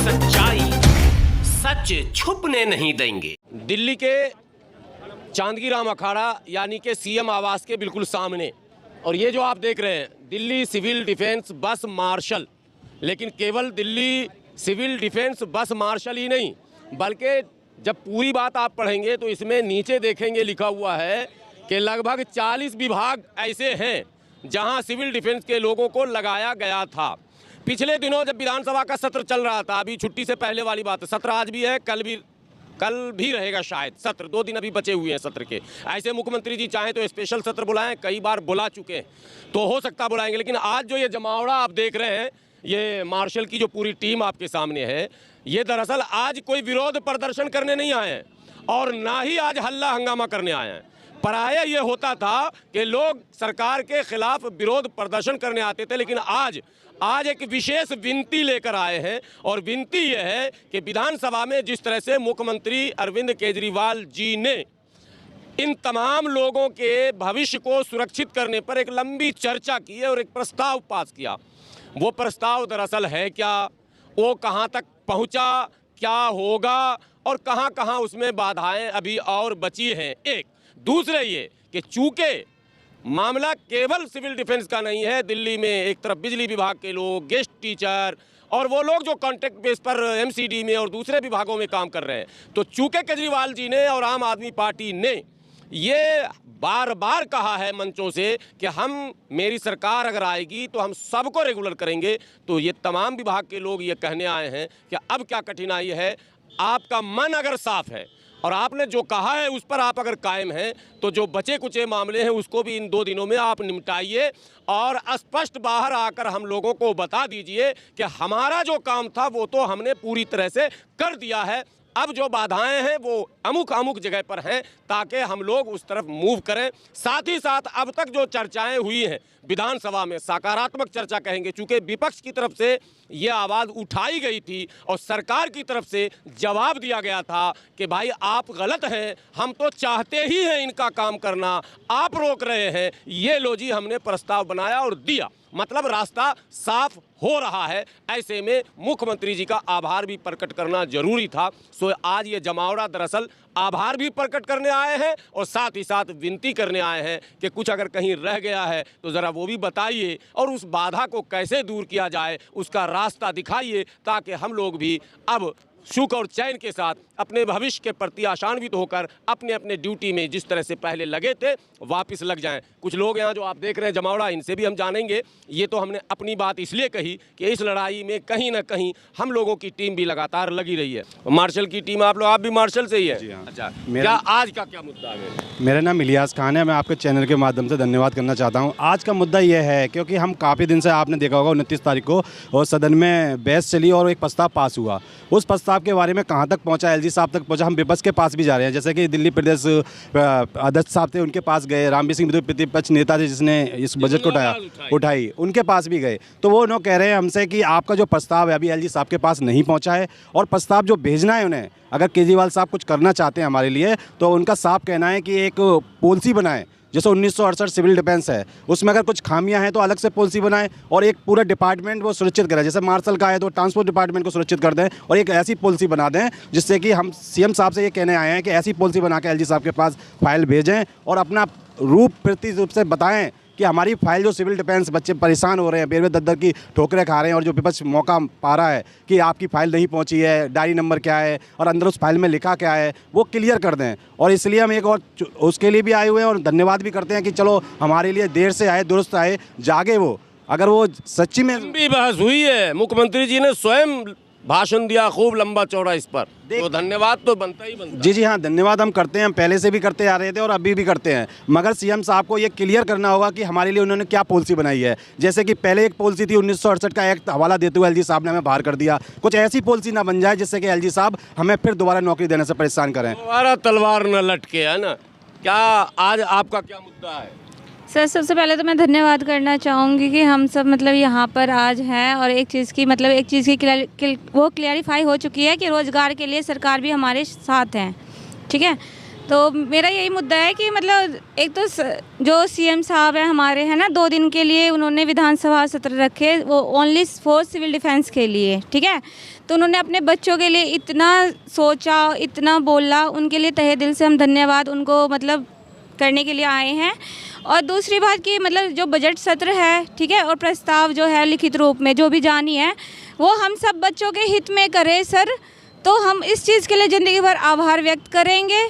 सच्चाई सच छुपने नहीं देंगे। दिल्ली के चांदगी राम अखाड़ा यानी कि सीएम आवास के बिल्कुल सामने, और ये जो आप देख रहे हैं दिल्ली सिविल डिफेंस बस मार्शल, लेकिन केवल दिल्ली सिविल डिफेंस बस मार्शल ही नहीं, बल्कि जब पूरी बात आप पढ़ेंगे तो इसमें नीचे देखेंगे लिखा हुआ है कि लगभग 40 विभाग ऐसे हैं जहां सिविल डिफेंस के लोगों को लगाया गया था। पिछले दिनों जब विधानसभा का सत्र चल रहा था, अभी छुट्टी से पहले वाली बात है, सत्र आज भी है, कल भी रहेगा शायद सत्र, 2 दिन अभी बचे हुए हैं सत्र के। ऐसे मुख्यमंत्री जी चाहें तो स्पेशल सत्र बुलाएं, कई बार बुला चुके हैं, तो हो सकता बुलाएंगे। लेकिन आज जो ये जमावड़ा आप देख रहे हैं, ये मार्शल की जो पूरी टीम आपके सामने है, ये दरअसल आज कोई विरोध प्रदर्शन करने नहीं आए हैं और ना ही आज हल्ला हंगामा करने आए हैं। प्रायः ये होता था कि लोग सरकार के खिलाफ विरोध प्रदर्शन करने आते थे, लेकिन आज एक विशेष विनती लेकर आए हैं, और विनती यह है कि विधानसभा में जिस तरह से मुख्यमंत्री अरविंद केजरीवाल जी ने इन तमाम लोगों के भविष्य को सुरक्षित करने पर एक लंबी चर्चा की है और एक प्रस्ताव पास किया, वो प्रस्ताव दरअसल है क्या, वो कहाँ तक पहुँचा, क्या होगा और कहाँ कहाँ उसमें बाधाएं अभी और बची हैं। एक दूसरे ये कि चूँकि मामला केवल सिविल डिफेंस का नहीं है, दिल्ली में एक तरफ बिजली विभाग के लोग, गेस्ट टीचर और वो लोग जो कॉन्ट्रैक्ट बेस पर एमसीडी में और दूसरे विभागों में काम कर रहे हैं, तो चूँकि केजरीवाल जी ने और आम आदमी पार्टी ने ये बार बार कहा है मंचों से कि मेरी सरकार अगर आएगी तो हम सबको रेगुलर करेंगे, तो ये तमाम विभाग के लोग ये कहने आए हैं कि अब क्या कठिनाई है, आपका मन अगर साफ है और आपने जो कहा है उस पर आप अगर कायम हैं, तो जो बचे कुचे मामले हैं उसको भी इन 2 दिनों में आप निपटाइए और स्पष्ट बाहर आकर हम लोगों को बता दीजिए कि हमारा जो काम था वो तो हमने पूरी तरह से कर दिया है, अब जो बाधाएं हैं वो अमुक जगह पर हैं, ताकि हम लोग उस तरफ मूव करें। साथ ही साथ अब तक जो चर्चाएं हुई हैं विधानसभा में, सकारात्मक चर्चा कहेंगे, चूँकि विपक्ष की तरफ से ये आवाज़ उठाई गई थी और सरकार की तरफ से जवाब दिया गया था कि भाई आप गलत हैं, हम तो चाहते ही हैं इनका काम करना, आप रोक रहे हैं, ये लो जी हमने प्रस्ताव बनाया और दिया, मतलब रास्ता साफ हो रहा है। ऐसे में मुख्यमंत्री जी का आभार भी प्रकट करना जरूरी था। सो आज ये जमावड़ा दरअसल आभार भी प्रकट करने आए हैं और साथ ही साथ विनती करने आए हैं कि कुछ अगर कहीं रह गया है तो ज़रा वो भी बताइए और उस बाधा को कैसे दूर किया जाए उसका रास्ता दिखाइए, ताकि हम लोग भी अब सुख और चैन के साथ अपने भविष्य के प्रति आशान्वित होकर अपने अपने ड्यूटी में जिस तरह से पहले लगे थे वापस लग जाएं। कुछ लोग यहाँ जो आप देख रहे हैं जमावड़ा, इनसे भी हम जानेंगे। ये तो हमने अपनी बात इसलिए कही कि इस लड़ाई में कहीं ना कहीं हम लोगों की टीम भी लगातार लगी रही है। मार्शल की टीम आप भी मार्शल से ही है? जी हाँ। अच्छा, क्या आज का क्या मुद्दा है? मेरा नाम इलियास खान है, मैं आपके चैनल के माध्यम से धन्यवाद करना चाहता हूँ। आज का मुद्दा यह है क्योंकि हम काफ़ी दिन से, आपने देखा होगा 29 तारीख को और सदन में बहस चली और एक प्रस्ताव पास हुआ। उस प्रस्ताव के बारे में कहाँ तक पहुँचा, एलजी साहब तक पहुँचा, हम विपक्ष के पास भी जा रहे हैं। जैसे कि दिल्ली प्रदेश अध्यक्ष साहब थे, उनके पास गए, रामबीर सिंह प्रतिपक्ष नेता थे जिसने इस बजट को उठाई, उनके पास भी गए। तो वो लोग कह रहे हैं हमसे कि आपका जो प्रस्ताव है अभी एलजी साहब के पास नहीं पहुँचा है, और प्रस्ताव जो भेजना है उन्हें, अगर केजरीवाल साहब कुछ करना चाहते हैं हमारे लिए, तो उनका साफ कहना है कि एक पॉलिसी बनाएं। जैसे 1968 सिविल डिफेंस है, उसमें अगर कुछ खामियां हैं तो अलग से पॉलिसी बनाएं और एक पूरा डिपार्टमेंट वो सुरक्षित करें। जैसे मार्शल का है तो ट्रांसपोर्ट डिपार्टमेंट को सुरक्षित कर दें और एक ऐसी पॉलिसी बना दें जिससे कि हम सीएम साहब से ये कहने आए हैं कि ऐसी पॉलिसी बना के एलजी साहब के पास फाइल भेजें और अपना रूप से बताएं कि हमारी फाइल जो सिविल डिफेंस, बच्चे परेशान हो रहे हैं, बेरवे दर की ठोकरें खा रहे हैं और जो विपक्ष मौका पा रहा है कि आपकी फाइल नहीं पहुंची है, डायरी नंबर क्या है और अंदर उस फाइल में लिखा क्या है, वो क्लियर कर दें। और इसलिए हम एक और उसके लिए भी आए हुए हैं और धन्यवाद भी करते हैं कि चलो हमारे लिए देर से आए दुरुस्त आए, जागे वो। अगर वो सच्ची में भी बहस हुई है, मुख्यमंत्री जी ने स्वयं भाषण दिया खूब लंबा चौड़ा इस पर, तो धन्यवाद तो बनता ही बनता। जी हाँ, धन्यवाद हम करते हैं, हम पहले से भी करते आ रहे थे और अभी भी करते हैं। मगर सीएम साहब को ये क्लियर करना होगा कि हमारे लिए उन्होंने क्या पॉलिसी बनाई है। जैसे कि पहले एक पॉलिसी थी 1968 का एक्ट हवाला देते हुए एलजी साहब ने हमें बाहर कर दिया। कुछ ऐसी पॉलिसी ना बन जाए जिससे कि एलजी साहब हमें फिर दोबारा नौकरी देने से परेशान करें। दोबारा तलवार न लटके, है ना। क्या आज आपका क्या मुद्दा है? सर, सबसे पहले तो मैं धन्यवाद करना चाहूँगी कि हम सब मतलब यहाँ पर आज हैं और एक चीज़ की वो क्लियरिफाई हो चुकी है कि रोज़गार के लिए सरकार भी हमारे साथ हैं, ठीक है। तो मेरा यही मुद्दा है कि मतलब एक तो जो सीएम साहब हैं हमारे, है ना, 2 दिन के लिए उन्होंने विधानसभा सत्र रखे, वो ओनली फॉर सिविल डिफेंस के लिए, ठीक है। तो उन्होंने अपने बच्चों के लिए इतना सोचा, इतना बोला, उनके लिए तहे दिल से हम धन्यवाद उनको मतलब करने के लिए आए हैं। और दूसरी बात कि मतलब जो बजट सत्र है, ठीक है, और प्रस्ताव जो है लिखित रूप में जो भी जानी है वो हम सब बच्चों के हित में करें सर, तो हम इस चीज़ के लिए ज़िंदगी भर आभार व्यक्त करेंगे।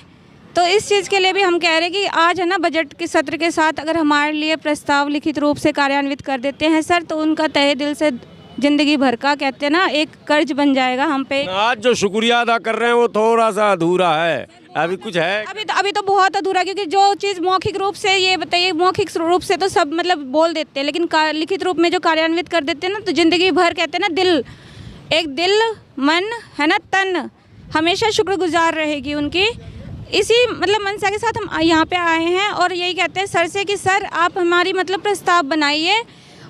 तो इस चीज़ के लिए भी हम कह रहे हैं कि आज, है ना, बजट के सत्र के साथ अगर हमारे लिए प्रस्ताव लिखित रूप से कार्यान्वित कर देते हैं सर, तो उनका तहे दिल से ज़िंदगी भर का, कहते हैं ना, एक कर्ज बन जाएगा हम पे। आज जो शुक्रिया अदा कर रहे हैं वो थोड़ा सा अधूरा है, अभी कुछ है? अभी तो बहुत अधूरा, क्योंकि जो चीज़ मौखिक रूप से, ये बताइए, मौखिक रूप से तो सब मतलब बोल देते हैं, लेकिन लिखित रूप में जो कार्यान्वित कर देते हैं ना, तो ज़िंदगी भर, कहते हैं ना, दिल मन, है ना, तन हमेशा शुक्रगुजार रहेगी उनकी। इसी मतलब मंशा के साथ हम यहाँ पे आए हैं और यही कहते हैं सर से कि सर आप हमारी मतलब प्रस्ताव बनाइए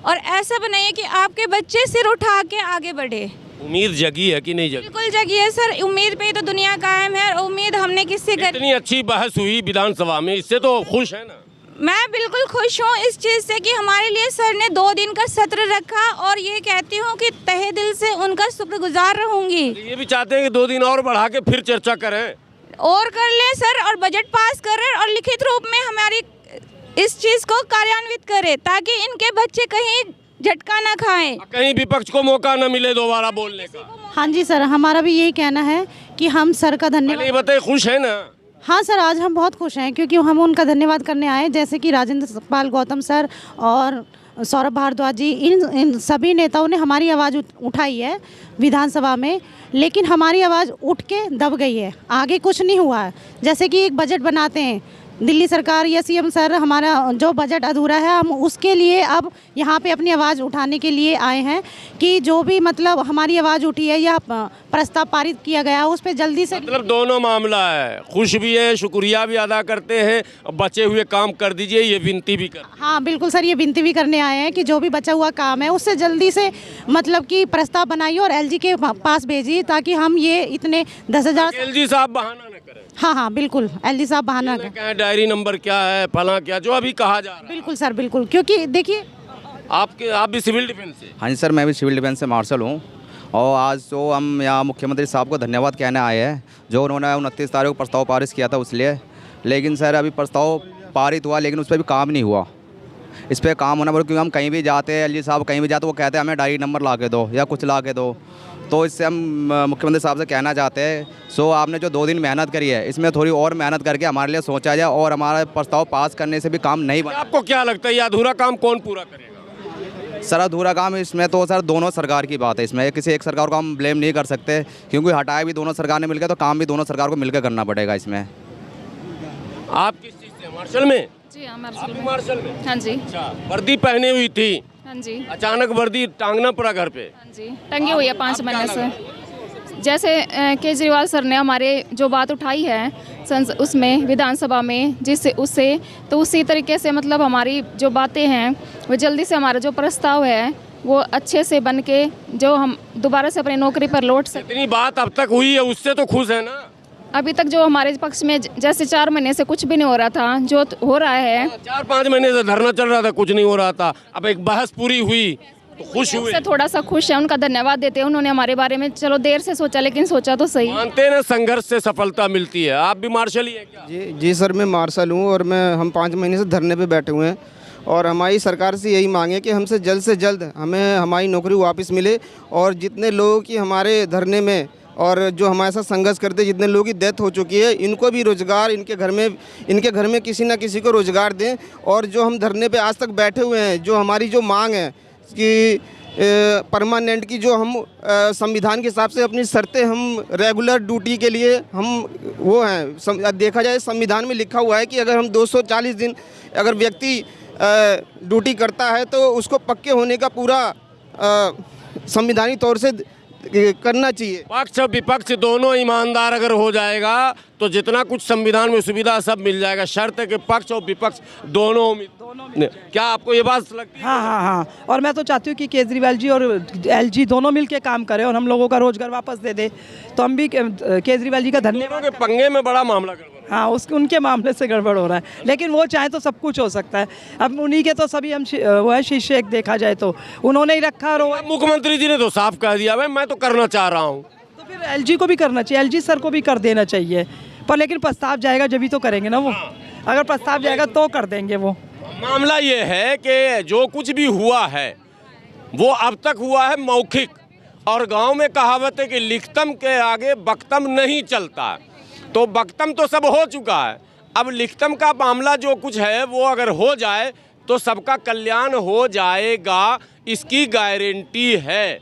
और ऐसा बनाइए कि आपके बच्चे सिर उठा के आगे बढ़े। उम्मीद जगी है कि नहीं जगी? बिल्कुल जगी है सर, उम्मीद पे ही तो दुनिया कायम है, और उम्मीद हमने किससे करी? इतनी अच्छी बहस हुई विधानसभा में, इससे तो खुश है ना? मैं बिल्कुल खुश हूँ इस चीज़ से कि हमारे लिए सर ने 2 दिन का सत्र रखा, और ये कहती हूँ कि तहे दिल से उनका शुक्रगुजार रहूँगी। ये भी चाहते हैं कि 2 दिन और बढ़ा के फिर चर्चा करें और कर लें सर, और बजट पास करें और लिखित रूप में हमारी इस चीज़ को कार्यान्वित करें, ताकि इनके बच्चे कहीं झटका ना खाएं, कहीं विपक्ष को मौका न मिले दोबारा बोलने का। हाँ जी सर, हमारा भी यही कहना है कि हम सर का धन्यवाद। ये बताइए, खुश है ना? हाँ सर, आज हम बहुत खुश हैं क्योंकि हम उनका धन्यवाद करने आए, जैसे कि राजेंद्र पाल गौतम सर और सौरभ भारद्वाज जी, इन सभी नेताओं ने हमारी आवाज़ उठाई है विधानसभा में, लेकिन हमारी आवाज़ उठ के दब गई है, आगे कुछ नहीं हुआ है। जैसे कि एक बजट बनाते हैं दिल्ली सरकार या सीएम सर, हमारा जो बजट अधूरा है, हम उसके लिए अब यहाँ पे अपनी आवाज़ उठाने के लिए आए हैं कि जो भी मतलब हमारी आवाज़ उठी है या प्रस्ताव पारित किया गया है उस पर जल्दी से, मतलब दोनों मामला है, खुश भी है, शुक्रिया भी अदा करते हैं, बचे हुए काम कर दीजिए, ये विनती भी कर। हाँ बिल्कुल सर, ये विनती भी करने आए हैं कि जो भी बचा हुआ काम है उससे जल्दी से मतलब कि प्रस्ताव बनाइए और एलजी के पास भेजिए, ताकि हम ये इतने 10,000। एलजी साहब बहाना न करें। हाँ हाँ बिल्कुल, एलजी साहब बहाना न करें, डायरी नंबर क्या है, फला क्या, जो अभी कहा जा रहा है। बिल्कुल सर, बिल्कुल, क्योंकि देखिए आप भी सिविल डिफेंस से? हाँ जी सर, मैं भी सिविल डिफेंस से मार्शल हूँ, और आज तो हम यहाँ मुख्यमंत्री साहब को धन्यवाद कहने आए हैं, जो उन्होंने 29 तारीख को प्रस्ताव पारित किया था उसलिए। लेकिन सर अभी प्रस्ताव पारित हुआ, लेकिन उस पर भी काम नहीं हुआ। इस पर काम होना पड़ेगा, क्योंकि हम कहीं भी जाते हैं, एलजी साहब कहीं भी जाते, वो कहते हैं हमें डायरी नंबर ला के दो या कुछ ला के दो। तो इससे हम मुख्यमंत्री साहब से कहना चाहते हैं, आपने जो 2 दिन मेहनत करी है, इसमें थोड़ी और मेहनत करके हमारे लिए सोचा जाए, और हमारा प्रस्ताव पास करने से भी काम नहीं बना। आपको क्या लगता है ये अधूरा काम कौन पूरा करेगा? सर अधूरा काम इसमें तो सर दोनों सरकार की बात है, इसमें किसी एक सरकार को हम ब्लेम नहीं कर सकते, क्योंकि हटाया भी दोनों सरकार ने मिलकर, तो काम भी दोनों सरकार को मिलकर करना पड़ेगा इसमें। आप किस चीज़ से? मार्शल में? जी हाँ, मार्शल में। हाँ जी। अच्छा, वर्दी पहनी हुई थी? हाँ जी। अचानक वर्दी टांगना पड़ा घर पे? हाँ जी, टंगी हुई है 5 महीने से। जैसे केजरीवाल सर ने हमारे जो बात उठाई है उसमें विधानसभा में, जिससे उससे तो उसी तरीके से मतलब हमारी जो बातें हैं वो जल्दी से, हमारा जो प्रस्ताव है वो अच्छे से बन के जो हम दोबारा से अपनी नौकरी पर लौट सकें। इतनी बात अब तक हुई है, उससे तो खुश है ना? अभी तक जो हमारे पक्ष में जैसे 4 महीने से कुछ भी नहीं हो रहा था, जो हो रहा है। 4-5 महीने से धरना चल रहा था, कुछ नहीं हो रहा था, अब एक बहस पूरी हुई तो खुश हुए। उससे थोड़ा सा खुश है, उनका धन्यवाद देते हैं। उन्होंने हमारे बारे में चलो देर से सोचा, लेकिन सोचा तो सही। मानते हैं ना, संघर्ष से सफलता मिलती है। आप भी मार्शल ही है क्या? जी सर, मैं मार्शल हूँ, और हम 5 महीने से धरने पे बैठे हुए हैं, और हमारी सरकार से यही मांग है कि हमसे जल्द हमें हमारी नौकरी वापस मिले, और जितने लोगों की हमारे धरने में और जो हमारे साथ संघर्ष करते, जितने लोगों की डेथ हो चुकी है, इनको भी रोज़गार, इनके घर में किसी ना किसी को रोज़गार दें। और जो हम धरने पे आज तक बैठे हुए हैं, जो हमारी जो मांग है कि परमानेंट की, जो हम संविधान के हिसाब से अपनी शर्तें, हम रेगुलर ड्यूटी के लिए हम वो हैं, देखा जाए संविधान में लिखा हुआ है कि अगर हम 240 दिन अगर व्यक्ति ड्यूटी करता है तो उसको पक्के होने का पूरा संविधानिक तौर से करना चाहिए। पक्ष विपक्ष दोनों ईमानदार अगर हो जाएगा तो जितना कुछ संविधान में सुविधा सब मिल जाएगा, शर्त है कि पक्ष और विपक्ष दोनों क्या आपको ये बात लगती है? हाँ, और मैं तो चाहती हूँ कि केजरीवाल जी और एलजी दोनों मिलके काम करें और हम लोगों का रोजगार वापस दे दे, तो हम भी केजरीवाल जी का धन्यवाद। पंगे में बड़ा मामला गड़बड़ हाँ, उसके उनके मामले से गड़बड़ हो रहा है, लेकिन वो चाहे तो सब कुछ हो सकता है। अब उन्हीं के तो सभी हम वो है शिष्य, एक देखा जाए तो उन्होंने ही रखा और मुख्यमंत्री जी ने तो साफ कह दिया भाई मैं तो करना चाह रहा हूँ। तो फिर एलजी को भी करना चाहिए, एलजी सर को भी कर देना चाहिए, पर लेकिन प्रस्ताव जाएगा जब ही तो करेंगे ना वो। अगर प्रस्ताव जाएगा तो कर देंगे वो। मामला ये है कि जो कुछ भी हुआ है वो अब तक हुआ है मौखिक, और गांव में कहावत है कि लिखतम के आगे बख्तम नहीं चलता। तो बख्तम तो सब हो चुका है, अब लिखतम का मामला जो कुछ है वो अगर हो जाए तो सबका कल्याण हो जाएगा, इसकी गारंटी है।